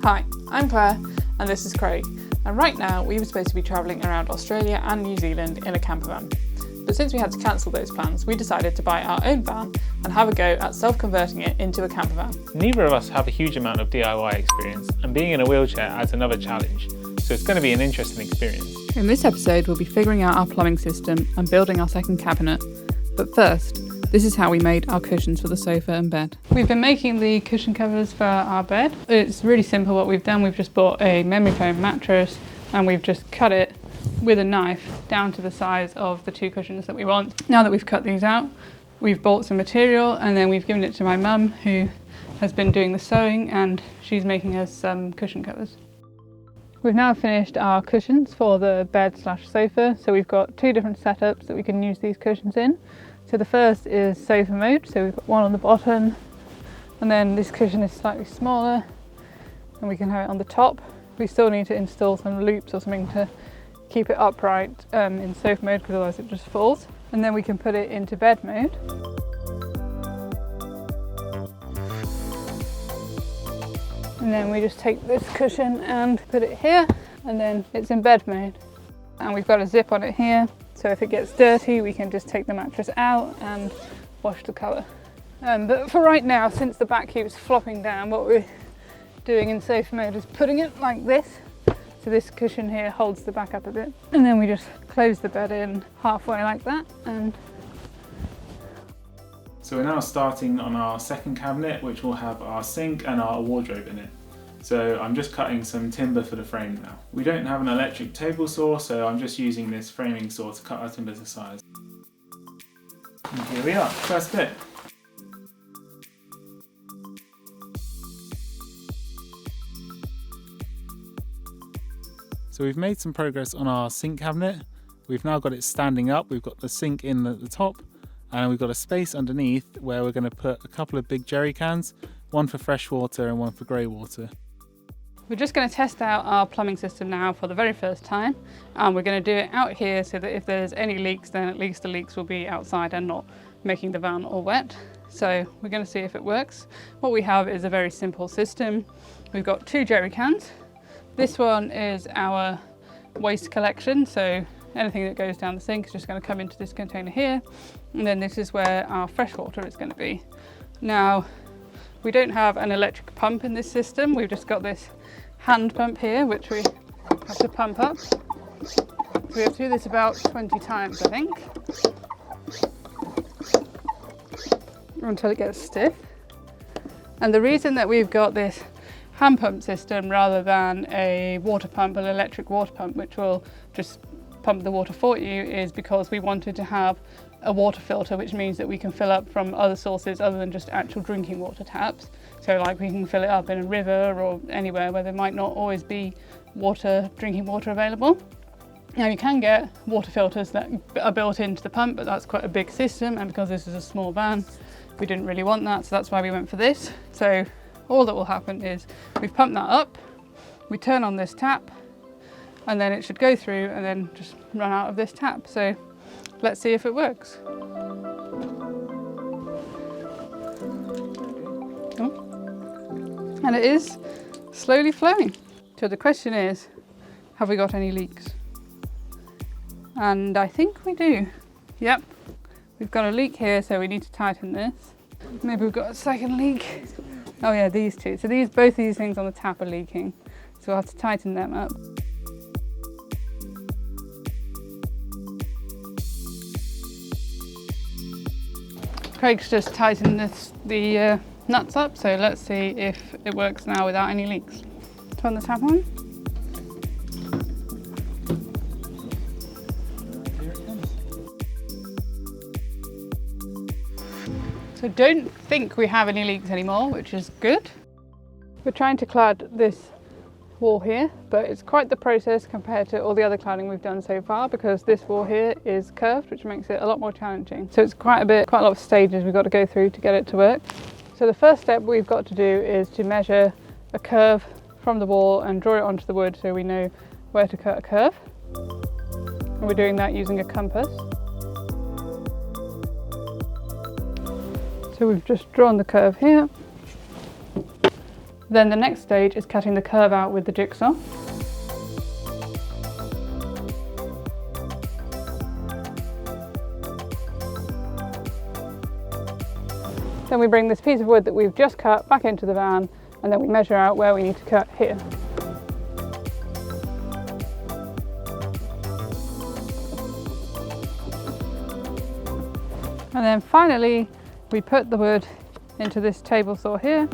Hi, I'm Claire and this is Craig, and right now we were supposed to be travelling around Australia and New Zealand in a campervan. But since we had to cancel those plans, we decided to buy our own van and have a go at self-converting it into a campervan. Neither of us have a huge amount of DIY experience, and being in a wheelchair adds another challenge, so it's going to be an interesting experience. In this episode we'll be figuring out our plumbing system and building our second cabinet. But first, this is how we made our cushions for the sofa and bed. We've been making the cushion covers for our bed. It's really simple what we've done. We've just bought a memory foam mattress and we've just cut it with a knife down to the size of the two cushions that we want. Now that we've cut these out, we've bought some material and then we've given it to my mum, who has been doing the sewing, and she's making us some cushion covers. We've now finished our cushions for the bed/sofa, so we've got two different setups that we can use these cushions in. So the first is sofa mode, so we've got one on the bottom, and then this cushion is slightly smaller and we can have it on the top. We still need to install some loops or something to keep it upright in sofa mode, because otherwise it just falls. And then we can put it into bed mode. And then we just take this cushion and put it here, and then it's in bed mode. And we've got a zip on it here, so if it gets dirty we can just take the mattress out and wash the cover. But for right now, since the back keeps flopping down, what we're doing in sofa mode is putting it like this. So this cushion here holds the back up a bit. And then we just close the bed in halfway like that. And So we're now starting on our second cabinet, which will have our sink and our wardrobe in it. So I'm just cutting some timber for the frame now. We don't have an electric table saw, so I'm just using this framing saw to cut our timber to size. And here we are, first bit. So we've made some progress on our sink cabinet. We've now got it standing up. We've got the sink in at the top, and we've got a space underneath where we're going to put a couple of big jerry cans, one for fresh water and one for grey water. we're just going to test out our plumbing system now for the very first time, and we're going to do it out here so that if there's any leaks, then at least the leaks will be outside and not making the van all wet. So we're going to see if it works. What we have is a very simple system. We've got two jerry cans. This one is our waste collection, so anything that goes down the sink is just going to come into this container here, and then this is where our fresh water is going to be. Now, we don't have an electric pump in this system. We've just got this hand pump here, which we have to pump up. So we have to do this about 20 times, I think, until it gets stiff. And the reason that we've got this hand pump system rather than a water pump, an electric water pump, which will just pump the water for you, is because we wanted to have a water filter, which means that we can fill up from other sources other than just actual drinking water taps. So like we can fill it up in a river or anywhere where there might not always be drinking water available. Now you can get water filters that are built into the pump, but that's quite a big system, and because this is a small van, we didn't really want that, so that's why we went for this. So all that will happen is we've pumped that up, we turn on this tap, and then it should go through and then just run out of this tap. So let's see if it works. Oh. And it is slowly flowing. So the question is, have we got any leaks? And I think we do. Yep, we've got a leak here, so we need to tighten this. Maybe we've got a second leak. Oh yeah, these two. So both these things on the tap are leaking, so we'll have to tighten them up. Craig's just tightened the nuts up, so let's see if it works now without any leaks. Turn the tap on. So don't think we have any leaks anymore, which is good. We're trying to clad this wall here, but it's quite the process compared to all the other cladding we've done so far, because this wall here is curved, which makes it a lot more challenging. So it's quite a lot of stages we've got to go through to get it to work. So the first step we've got to do is to measure a curve from the wall and draw it onto the wood so we know where to cut a curve. And we're doing that using a compass. So we've just drawn the curve here. Then the next stage is cutting the curve out with the jigsaw. Then we bring this piece of wood that we've just cut back into the van, and then we measure out where we need to cut here. And then finally, we put the wood into this table saw here.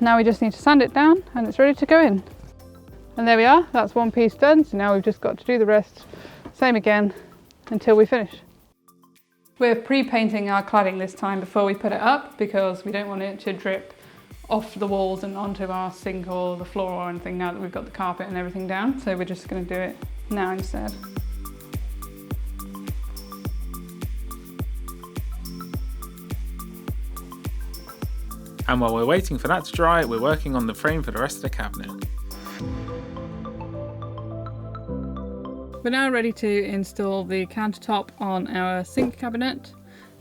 Now we just need to sand it down and it's ready to go in. And there we are, that's one piece done. So now we've just got to do the rest, same again, until we finish. We're pre-painting our cladding this time before we put it up because we don't want it to drip off the walls and onto our sink or the floor or anything now that we've got the carpet and everything down. So we're just going to do it now instead. And while we're waiting for that to dry, we're working on the frame for the rest of the cabinet. We're now ready to install the countertop on our sink cabinet.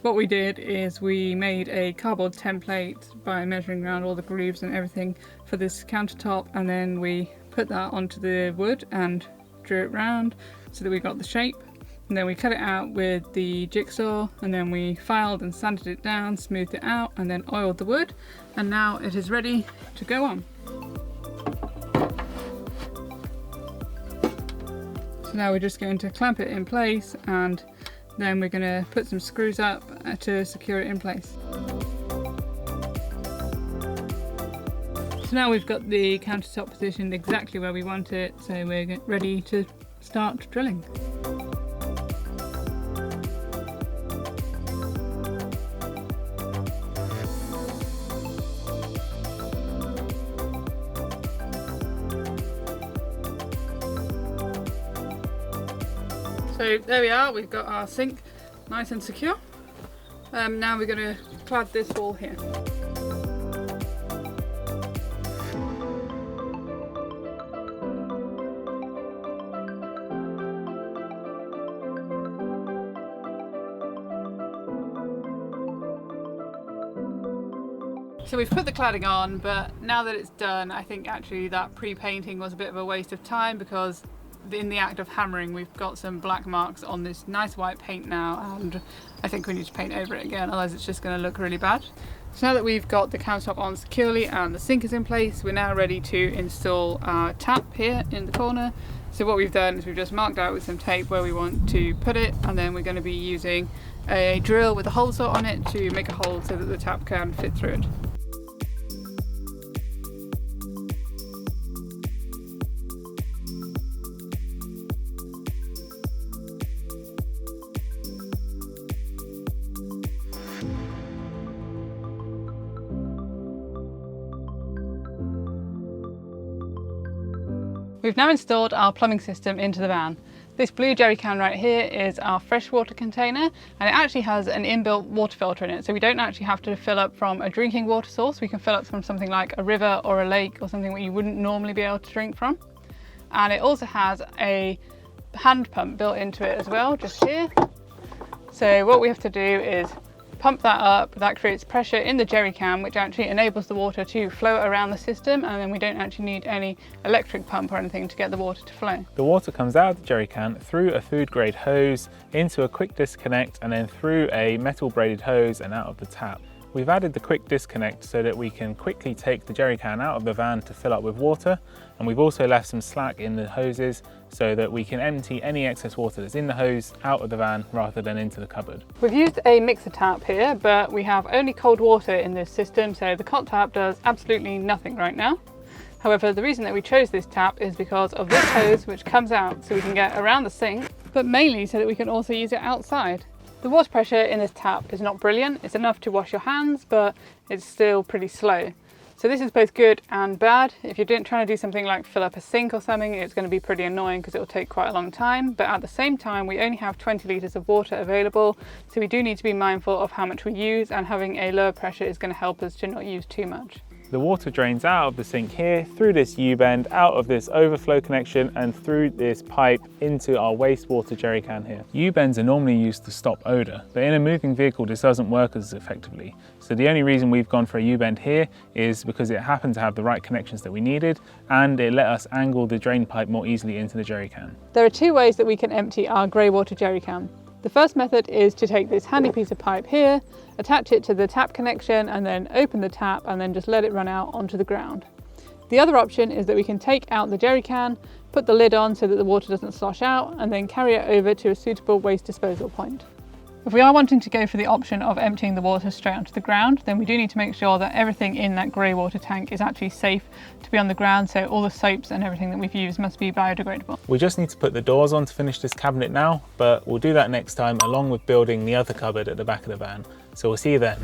What we did is we made a cardboard template by measuring around all the grooves and everything for this countertop, and then we put that onto the wood and drew it round so that we got the shape. And then we cut it out with the jigsaw, and then we filed and sanded it down, smoothed it out, and then oiled the wood. And now it is ready to go on. So now we're just going to clamp it in place, and then we're going to put some screws up to secure it in place. So now we've got the countertop positioned exactly where we want it, so we're ready to start drilling. So there we are, we've got our sink nice and secure. Now we're going to clad this wall here. So we've put the cladding on, but now that it's done, I think actually that pre-painting was a bit of a waste of time, because in the act of hammering we've got some black marks on this nice white paint now, and I think we need to paint over it again, otherwise it's just going to look really bad. So now that we've got the countertop on securely and the sink is in place, we're now ready to install our tap here in the corner. So what we've done is we've just marked out with some tape where we want to put it, and then we're going to be using a drill with a hole saw on it to make a hole so that the tap can fit through it. We've now installed our plumbing system into the van. This blue jerry can right here is our freshwater container, and it actually has an inbuilt water filter in it, so we don't actually have to fill up from a drinking water source. We can fill up from something like a river or a lake or something that you wouldn't normally be able to drink from. And it also has a hand pump built into it as well, just here. So what we have to do is pump that up. That creates pressure in the jerry can, which actually enables the water to flow around the system, and then we don't actually need any electric pump or anything to get the water to flow. The water comes out of the jerry can through a food grade hose into a quick disconnect, and then through a metal braided hose and out of the tap. We've added the quick disconnect so that we can quickly take the jerry can out of the van to fill up with water, and we've also left some slack in the hoses so that we can empty any excess water that's in the hose out of the van rather than into the cupboard. We've used a mixer tap here, but we have only cold water in this system, so the hot tap does absolutely nothing right now. However, the reason that we chose this tap is because of this hose which comes out so we can get around the sink, but mainly so that we can also use it outside. The water pressure in this tap is not brilliant. It's enough to wash your hands, but it's still pretty slow. So this is both good and bad. If you're trying to do something like fill up a sink or something, it's going to be pretty annoying because it will take quite a long time. But at the same time, we only have 20 litres of water available, so we do need to be mindful of how much we use, and having a lower pressure is going to help us to not use too much. The water drains out of the sink here, through this U-bend, out of this overflow connection and through this pipe into our wastewater jerry can here. U-bends are normally used to stop odour, but in a moving vehicle this doesn't work as effectively. So the only reason we've gone for a U-bend here is because it happened to have the right connections that we needed, and it let us angle the drain pipe more easily into the jerry can. There are two ways that we can empty our grey water jerry can. The first method is to take this handy piece of pipe here, attach it to the tap connection and then open the tap and then just let it run out onto the ground. The other option is that we can take out the jerry can, put the lid on so that the water doesn't slosh out, and then carry it over to a suitable waste disposal point. If we are wanting to go for the option of emptying the water straight onto the ground, then we do need to make sure that everything in that grey water tank is actually safe to be on the ground, so all the soaps and everything that we've used must be biodegradable. We just need to put the doors on to finish this cabinet now, but we'll do that next time along with building the other cupboard at the back of the van. So we'll see you then.